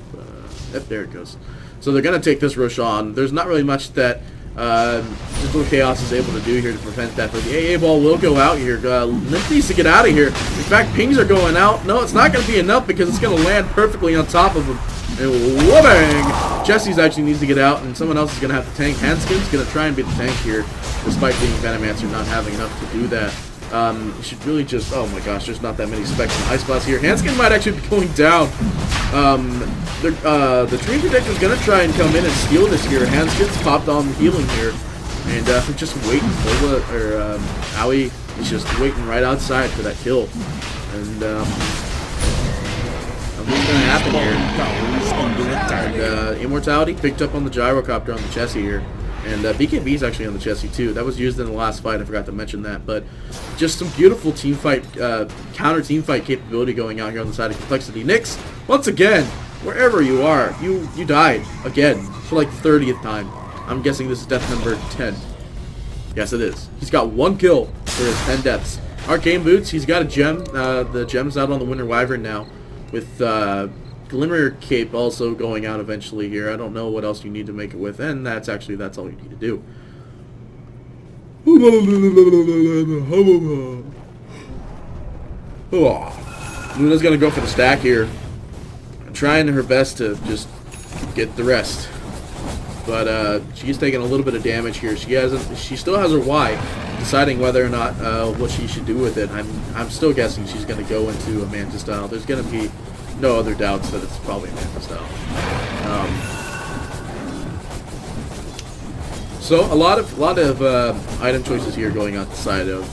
But there it goes. So they're going to take this Roshan. There's not really much that Digital Chaos is able to do here to prevent that. But the AA ball will go out here. Limp needs to get out of here. In fact, pings are going out. No, it's not going to be enough because it's going to land perfectly on top of him. And whoa-bang! Jesse's actually needs to get out, and someone else is going to have to tank. Hanskin's going to try and beat the tank here, despite being Venomancer not having enough to do that. You should really just, oh my gosh, there's not that many specs and Ice Blast here. Hanskin might actually be going down. The Tree Protector's gonna try and come in and steal this here. Hans gets popped on the healing here, and just waiting. Aoi is just waiting right outside for that kill, and what's gonna happen here? And, Immortality picked up on the gyrocopter on the Chessie here. And BKB is actually on the Chessie too. That was used in the last fight. I forgot to mention that. But just some beautiful team fight, counter team fight capability going out here on the side of Complexity. Nyx, once again, wherever you are, you died again for like the 30th time. I'm guessing this is death number 10. Yes, it is. He's got 1 kill for his 10 deaths. Arcane Boots, he's got a gem. The gem's out on the Winter Wyvern now with Glimmer Cape also going out eventually here. I don't know what else you need to make it with, and that's all you need to do. Luna's gonna go for the stack here, trying her best to just get the rest, but she's taking a little bit of damage here. She still has her Y, deciding whether or not what she should do with it. I'm still guessing she's gonna go into a Manta style. There's gonna be no other doubts that it's probably Manta style. So a lot of item choices here going on the side of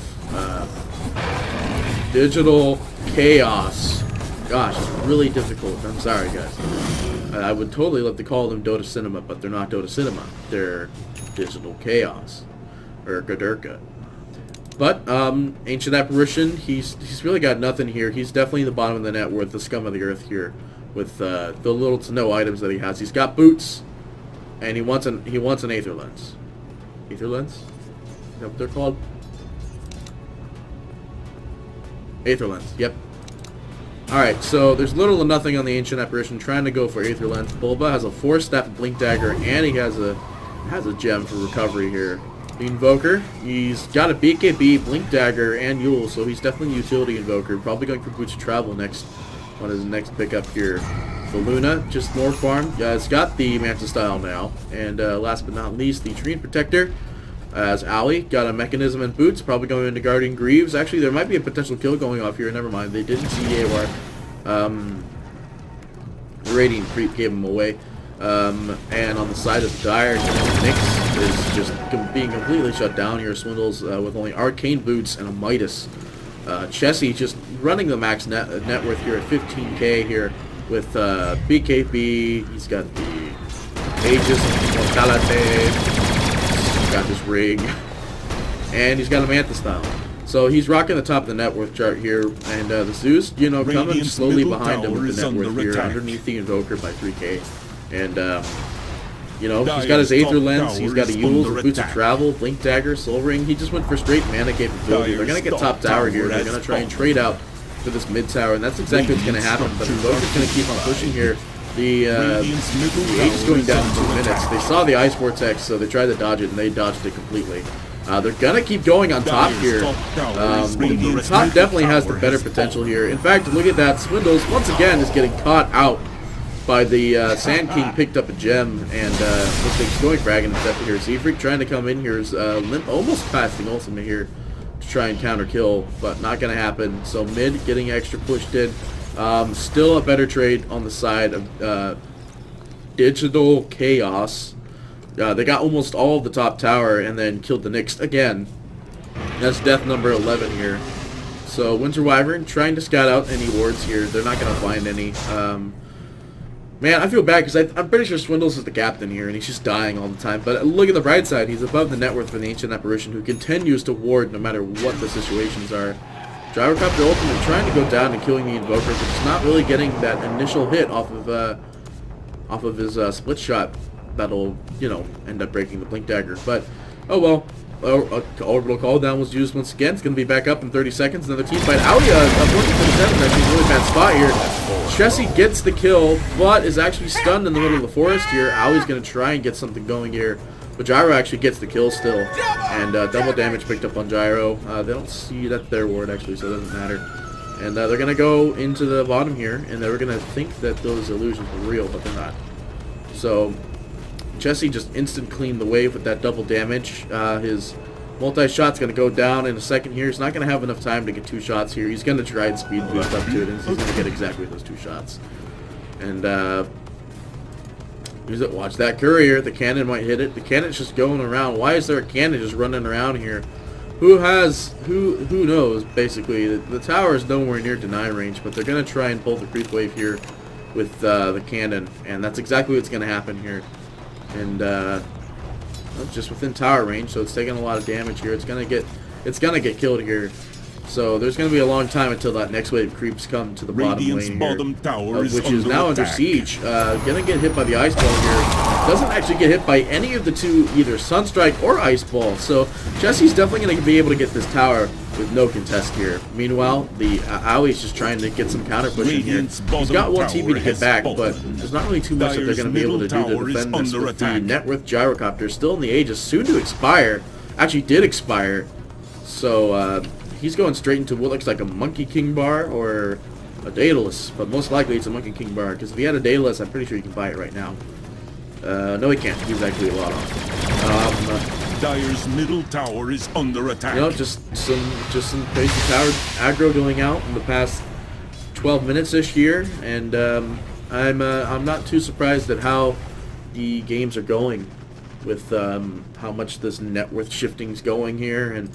Digital Chaos. Gosh, it's really difficult. I'm sorry, guys. I would totally love to call them Dota Cinema, but they're not Dota Cinema. They're Digital Chaos, or Gadurka. But Ancient Apparition, he's really got nothing here. He's definitely the bottom of the net worth, the scum of the earth here, with the little to no items that he has. He's got boots, and he wants an Aether Lens. Aether Lens? Is that what they're called? Aether Lens. Yep. All right. So there's little to nothing on the Ancient Apparition trying to go for Aether Lens. Bulba has a 4-step Blink Dagger, and he has a gem for recovery here. The Invoker, he's got a BKB, Blink Dagger, and Yule, so he's definitely a utility Invoker. Probably going for Boots of Travel next on his next pickup here. The Luna, just more farm. It's got the Manta style now. And last but not least, the Tree Protector. As Ali got a Mechanism and Boots, probably going into Guardian Greaves. Actually, there might be a potential kill going off here. Never mind, they didn't see AOR. Radiant Creep gave him away. And on the side of the Dire, Nyx is just being completely shut down here. Swindles with only Arcane Boots and a Midas. Chessie just running the max net worth here at 15k here with BKB. He's got the Aegis of Mortality. He's got this rig. And he's got a Manta style. So he's rocking the top of the net worth chart here. And the Zeus, coming slowly behind him with the net worth here underneath the Invoker by 3k. And, he's got his Aether Lens, he's got a Yule, Boots of Travel, Blink Dagger, Soul Ring. He just went for straight mana capability. They're going to get top tower here. They're going to try and trade out for this mid tower, and that's exactly what's going to happen. But Invoker's going to keep on pushing here. The Age is going down in 2 minutes. They saw the Ice Vortex, so they tried to dodge it, and they dodged it completely. They're going to keep going on top here. The top definitely has the better potential here. In fact, look at that. Swindles, once again, is getting caught out by the Sand King. Picked up a gem, and looks like he's going fragging step here. Seafreak trying to come in here is limp, almost casting ultimate here to try and counter kill, but not going to happen. So mid getting extra pushed in. Still a better trade on the side of Digital Chaos. They got almost all of the top tower and then killed the Nyx again. That's death number 11 here. So Winter Wyvern trying to scout out any wards here. They're not going to find any. Man, I feel bad because I'm pretty sure Swindles is the captain here, and he's just dying all the time. But look at the bright side. He's above the net worth for the Ancient Apparition, who continues to ward no matter what the situations are. Gyrocopter Ultimate trying to go down and killing the Invoker, but it's not really getting that initial hit off of his split shot that'll, end up breaking the Blink Dagger. But, oh well. Orbital Call Down was used once again. It's going to be back up in 30 seconds. Another team fight. Alia, unfortunately for the 7, actually in a really bad spot here. Chessie gets the kill, but is actually stunned in the middle of the forest here. Ali's going to try and get something going here. But Gyro actually gets the kill still. And double damage picked up on Gyro. They don't see that their ward, actually, so it doesn't matter. And they're going to go into the bottom here, and they're going to think that those illusions were real, but they're not. So Chessie just instant cleaned the wave with that double damage. His multi-shot's going to go down in a second here. He's not going to have enough time to get 2 shots here. He's going to try and speed boost up to it, and he's going to get exactly those 2 shots. And watch that courier. The cannon might hit it. The cannon's just going around. Why is there a cannon just running around here? Who knows, basically. The tower is nowhere near deny range, but they're going to try and pull the creep wave here with the cannon. And that's exactly what's going to happen here. And just within tower range, so it's taking a lot of damage here. It's gonna get killed here. So there's going to be a long time until that next wave of creeps come to the bottom lane here, which is now under siege. Going to get hit by the Ice Ball here. Doesn't actually get hit by any of the two, either Sunstrike or Ice Ball. So Jesse's definitely going to be able to get this tower with no contest here. Meanwhile, the Owlie's just trying to get some counter push in here. He's got one TP to get back, but there's not really too much that they're going to be able to do to defend this with the net worth Gyrocopter still in the Aegis, soon to expire. Actually did expire. So, he's going straight into what looks like a Monkey King bar or a Daedalus, but most likely it's a Monkey King bar, because if he had a Daedalus, I'm pretty sure you can buy it right now. No, he can't. He's actually a lot off. Dire's middle tower is under attack. You know, just some crazy tower aggro going out in the past 12 minutes this year, and I'm not too surprised at how the games are going, with how much this net worth shifting's going here, and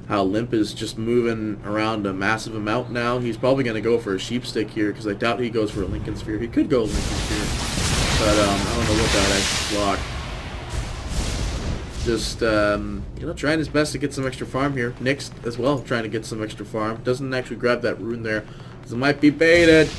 how Limp is just moving around a massive amount now. He's probably going to go for a Sheep Stick here, because I doubt he goes for a Lincoln Sphere. He could go Lincoln Sphere, but I don't know what that actually block. Just, you know, trying his best to get some extra farm here. Nyx as well, trying to get some extra farm. Doesn't actually grab that rune there, because it might be baited.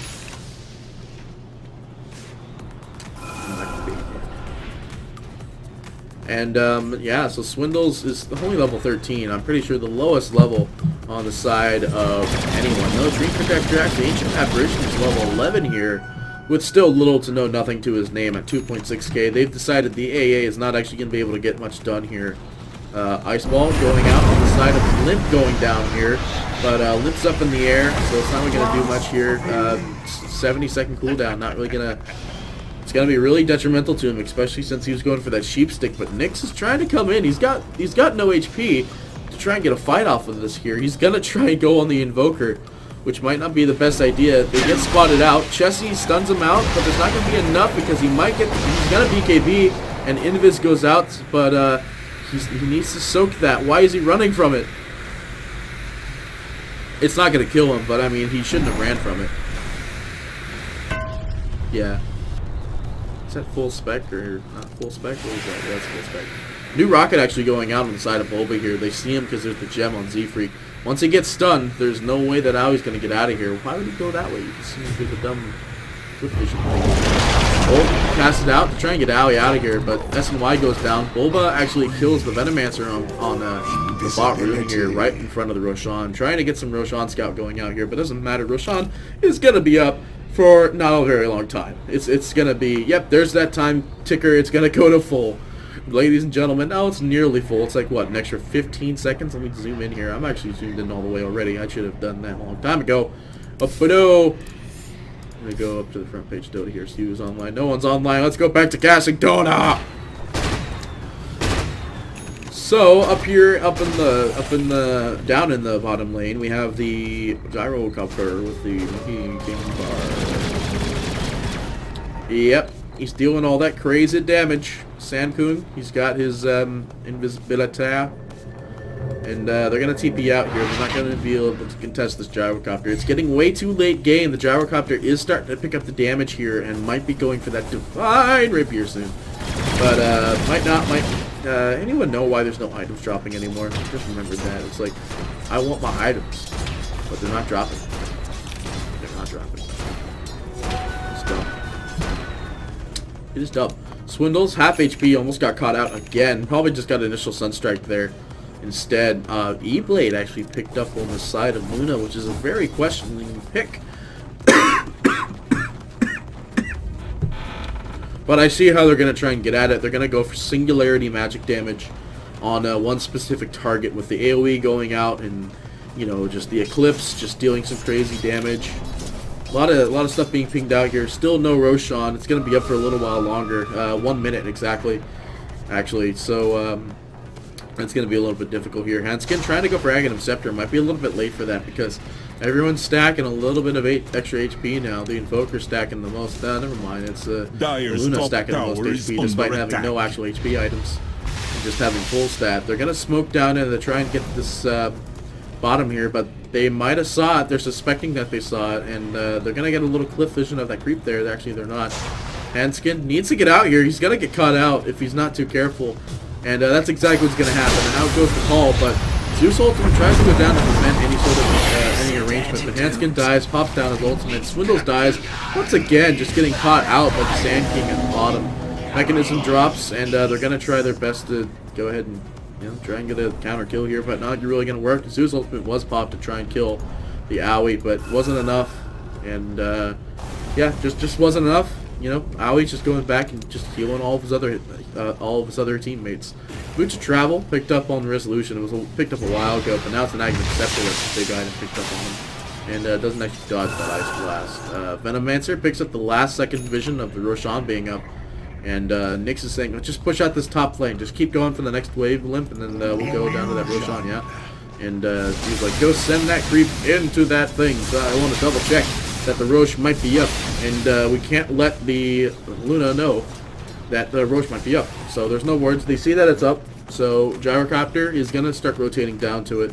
And, yeah, so Swindles is only level 13. I'm pretty sure the lowest level on the side of anyone. No, Dream Protector, actually, Ancient Apparition is level 11 here, with still little to no nothing to his name at 2.6k. They've decided the AA is not actually going to be able to get much done here. Ice Ball going out on the side of Limp going down here, but Limp's up in the air, so it's not really going to do much here. 70-second cooldown, not really going to... It's going to be really detrimental to him, especially since he was going for that Sheep Stick. But Nyx is trying to come in. He's got no HP to try and get a fight off of this here. He's going to try and go on the Invoker, which might not be the best idea. They get spotted out. Chessie stuns him out, but there's not going to be enough, because he's going to BKB, and Invis goes out, but he needs to soak that. Why is he running from it? It's not going to kill him, but I mean, he shouldn't have ran from it. Yeah. Is that full spec or not full spec? What is that? Yeah, that's full spec. New rocket actually going out on the side of Bulba here. They see him because there's the gem on Z-Freak. Once he gets stunned, there's no way that Aui's going to get out of here. Why would he go that way? You can see him do the dumb flip vision thing. Bulba passes it out to try and get Aoi out of here, but SNY goes down. Bulba actually kills the Venomancer on the bot rune here, right in front of the Roshan. Trying to get some Roshan scout going out here, but it doesn't matter. Roshan is going to be up for not a very long time. It's going to be, yep, there's that time ticker. It's going to go to full. Ladies and gentlemen, now it's nearly full. It's like, what, an extra 15 seconds? Let me zoom in here. I'm actually zoomed in all the way already. I should have done that a long time ago. I'm going to go up to the front page Dota here, see who's online. No one's online. Let's go back to casting Dota! So, down in the bottom lane, we have the Gyrocopter with the Monkey King bar. Yep, he's dealing all that crazy damage. Sankun, he's got his invisibility, and they're going to TP out here. They're not going to be able to contest this Gyrocopter. It's getting way too late game. The Gyrocopter is starting to pick up the damage here and might be going for that Divine Rapier soon. But anyone know why there's no items dropping anymore? Just remember that. It's like, I want my items, but they're not dropping. They're not dropping. It's dumb. It is dumb. Swindles, half HP, almost got caught out again. Probably just got initial Sunstrike there instead. E-Blade actually picked up on the side of Luna, which is a very questioning pick. But I see how they're going to try and get at it. They're going to go for singularity magic damage on one specific target, with the AoE going out and, you know, just the Eclipse just dealing some crazy damage. A lot of stuff being pinged out here. Still no Roshan. It's going to be up for a little while longer. 1 minute exactly, actually. So it's going to be a little bit difficult here. Hanskin trying to go for Aghanim Scepter. Might be a little bit late for that, because Everyone's stacking a little bit of extra HP now. The Invoker's stacking the most. Never mind. It's Dire's Luna top stacking the most tower is HP despite under having no attack. actual HP items. And just having full stat. They're going to smoke down in to try and get this bottom here, but they might have saw it. They're suspecting that they saw it, and they're going to get a little cliff vision of that creep there. Actually, they're not. Handskin needs to get out here. He's going to get caught out if he's not too careful. And that's exactly what's going to happen. And out goes the call, but Zeus ultimate tries to go down to prevent any sort of any arrangement, but Hanskin dies, pops down his ultimate. Swindles dies, once again, just getting caught out by the Sand King at the bottom. Mechanism drops, and they're going to try their best to go ahead and try and get a counter kill here, but not really going to work. Zeus ultimate was popped to try and kill the Owie, but wasn't enough, and yeah, just wasn't enough. Owie's just going back and just healing all of his other teammates. Boots of Travel picked up on Resolution. It was picked up a while ago, but now it's an Aghanim Scepter that's the big item picked up on him, and doesn't actually dodge that Ice Blast. Venomancer picks up the last second vision of the Roshan being up, and Nyx is saying, just push out this top lane, just keep going for the next wave limp, and then we'll go down to that Roshan, yeah. And he's like, go send that creep into that thing. So I want to double check that the Roche might be up, and we can't let the Luna know that the Roche might be up. So there's no words. They see that it's up, so Gyrocopter is going to start rotating down to it.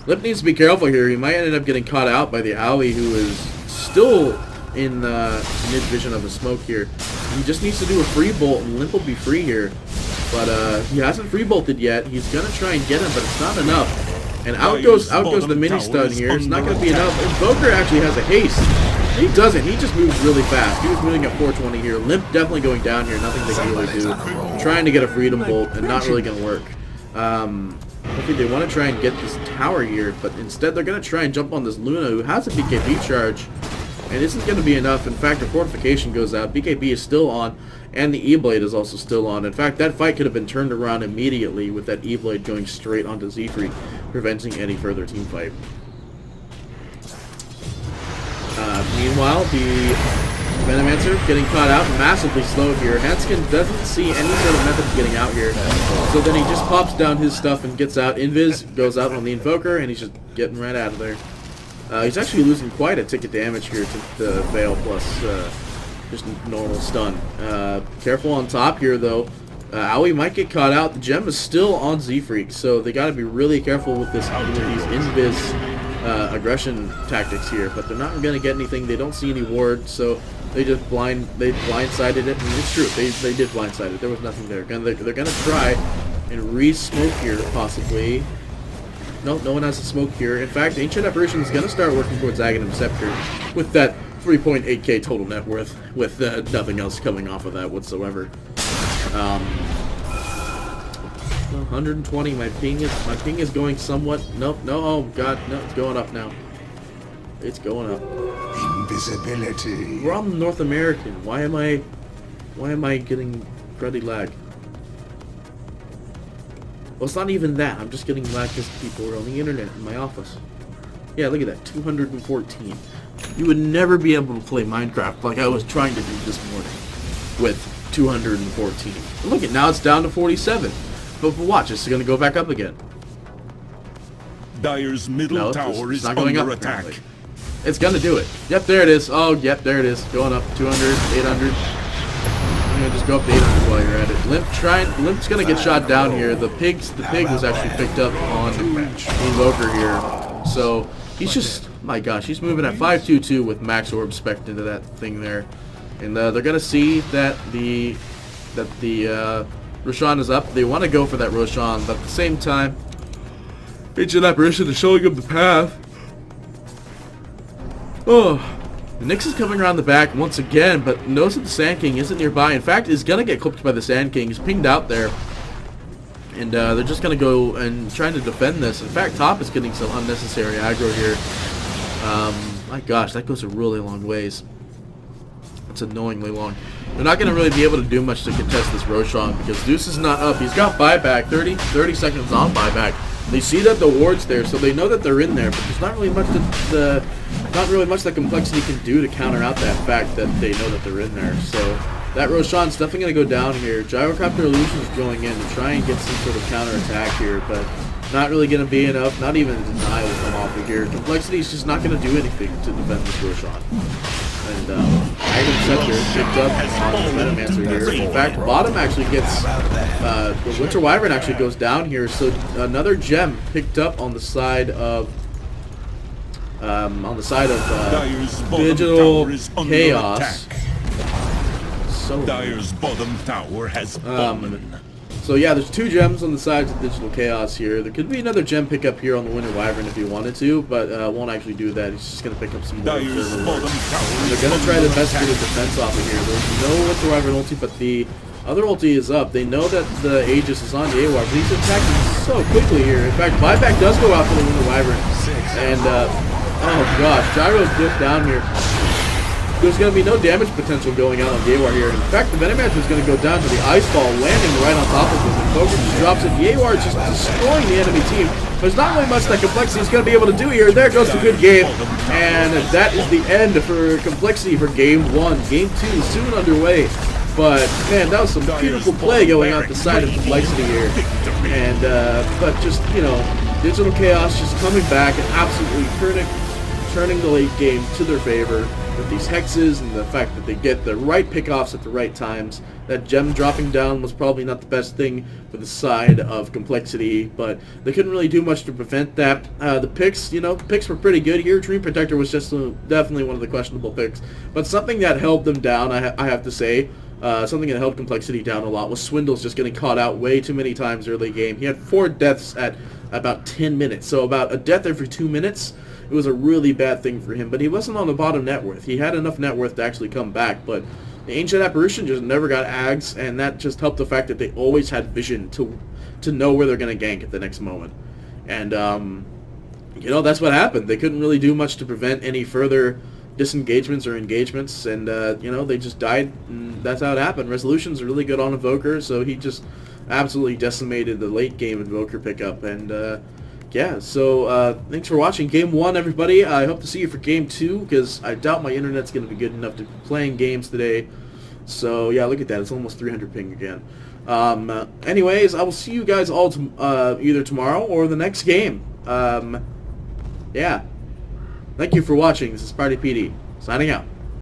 Lip needs to be careful here. He might end up getting caught out by the Owie, who is still in mid-vision of the smoke here. He just needs to do a free bolt, and Limp will be free here. But he hasn't free bolted yet. He's going to try and get him, but it's not enough. And out goes the mini stun here. It's not going to be enough. Invoker actually has a haste. He doesn't. He just moves really fast. He was moving at 420 here. Limp definitely going down here. Nothing they can really do. Trying to get a freedom bolt and not really going to work. Hopefully they want to try and get this tower here, but instead they're going to try and jump on this Luna, who has a BKB charge. And isn't going to be enough. In fact, the fortification goes out. BKB is still on, and the E-Blade is also still on. In fact, that fight could have been turned around immediately with that E-Blade going straight onto Zefree, preventing any further team fight. Meanwhile, the Venomancer getting caught out, massively slow here. Hanskin doesn't see any sort of method of getting out here. So then he just pops down his stuff and gets out. Invis goes out on the Invoker, and he's just getting right out of there. He's actually losing quite a ticket damage here to the Veil plus just normal stun. Careful on top here, though. Owie might get caught out. The gem is still on Zefreak, so they got to be really careful with these Invis aggression tactics here. But they're not going to get anything. They don't see any ward, so they just blindsided it. And it's true, they did blindside it. There was nothing there. They're going to try and re-smoke here, possibly. No one has to smoke here. In fact, Ancient Apparition is going to start working towards Aghanim Scepter with that 3.8k total net worth, with nothing else coming off of that whatsoever. 120. My ping is going somewhat. Nope. No. Oh god. No. It's going up now. It's going up. Invisibility. We're on North American. Why am I getting cruddy lag? Well, it's not even that. I'm just getting lag because people are on the internet in my office. Yeah, look at that. 214. You would never be able to play Minecraft like I was trying to do this morning with 214. And look at now, it's down to 47. But watch, it's going to go back up again. Dire's middle tower is not going under up, attack. apparently. It's going to do it. Yep, there it is. Oh, yep, there it is. Going up 200, 800. I'm going to just go up to 800 while you're at it. Limp's going to get shot down here. The pig was actually picked up on the Invoker here. So he's just, my gosh, he's moving at 522 with max orb spec into that thing there. And they're going to see that the Roshan is up. They want to go for that Roshan, but at the same time, Ancient Apparition is showing them the path. Oh, Nyx is coming around the back once again, but knows that the Sand King isn't nearby. In fact, is going to get clipped by the Sand King. He's pinged out there. And they're just going to go and trying to defend this. In fact, top is getting some unnecessary aggro here. My gosh, that goes a really long ways. It's annoyingly long. They're not going to really be able to do much to contest this Roshan because Zeus is not up. He's got buyback, 30 seconds on buyback. They see that the ward's there, so they know that they're in there, but there's not really much that complexity can do to counter out that fact that they know that they're in there. So that Roshan's definitely going to go down here. Gyrocopter Illusion is going in to try and get some sort of counter attack here, but Not really going to be enough. Not even a deny will come off of here. Complexity is just not going to do anything to defend this Roshan. And item scepter picked up on the Metamancer here. In fact, bottom actually gets the Winter Wyvern actually goes down here. So another gem picked up on the side of Digital Chaos. So Dire's bottom tower has fallen. so yeah, there's 2 gems on the sides of Digital Chaos here. There could be another gem pickup here on the Winter Wyvern if he wanted to, but won't actually do that. He's just going to pick up some more. Dire's bottom tower They're going to try their best to get a defense off of here. There's no Winter Wyvern ulti, but the other ulti is up. They know that the Aegis is on Ywar, but he's attacking so quickly here. In fact, buyback does go out for the Winter Wyvern. And, oh gosh, Gyro's just down here. There's going to be no damage potential going out on Ywar here. In fact, the Venomancer is going to go down to the Ice Ball, landing right on top of him. And Focus just drops it. Ywar just destroying the enemy team. There's not really much that Complexity is going to be able to do here. There goes the good game. And that is the end for Complexity for Game 1. Game 2 soon underway. But, man, that was some beautiful play going out the side of Complexity here. And, but just, you know, Digital Chaos just coming back and absolutely turning the late game to their favor with these hexes and the fact that they get the right pickoffs at the right times. That gem dropping down was probably not the best thing for the side of Complexity, but they couldn't really do much to prevent that. The picks, you know, picks were pretty good here. Dream Protector was just definitely one of the questionable picks, but something that held them down, I have to say, something that held Complexity down a lot was Swindle's just getting caught out way too many times early game. He had 4 deaths at about 10 minutes, so about a death every 2 minutes. It was a really bad thing for him, but he wasn't on the bottom net worth. He had enough net worth to actually come back, but the Ancient Apparition just never got ags, and that just helped the fact that they always had vision to know where they're going to gank at the next moment. And, you know, that's what happened. They couldn't really do much to prevent any further disengagements or engagements, and, you know, they just died, and that's how it happened. Resolution's really good on Evoker, so he just absolutely decimated the late game Invoker pickup, and, yeah, so thanks for watching Game 1, everybody. I hope to see you for Game 2, because I doubt my internet's going to be good enough to be playing games today. So, yeah, look at that. It's almost 300 ping again. Anyways, I will see you guys all either tomorrow or the next game. Yeah. Thank you for watching. This is Party PD, signing out.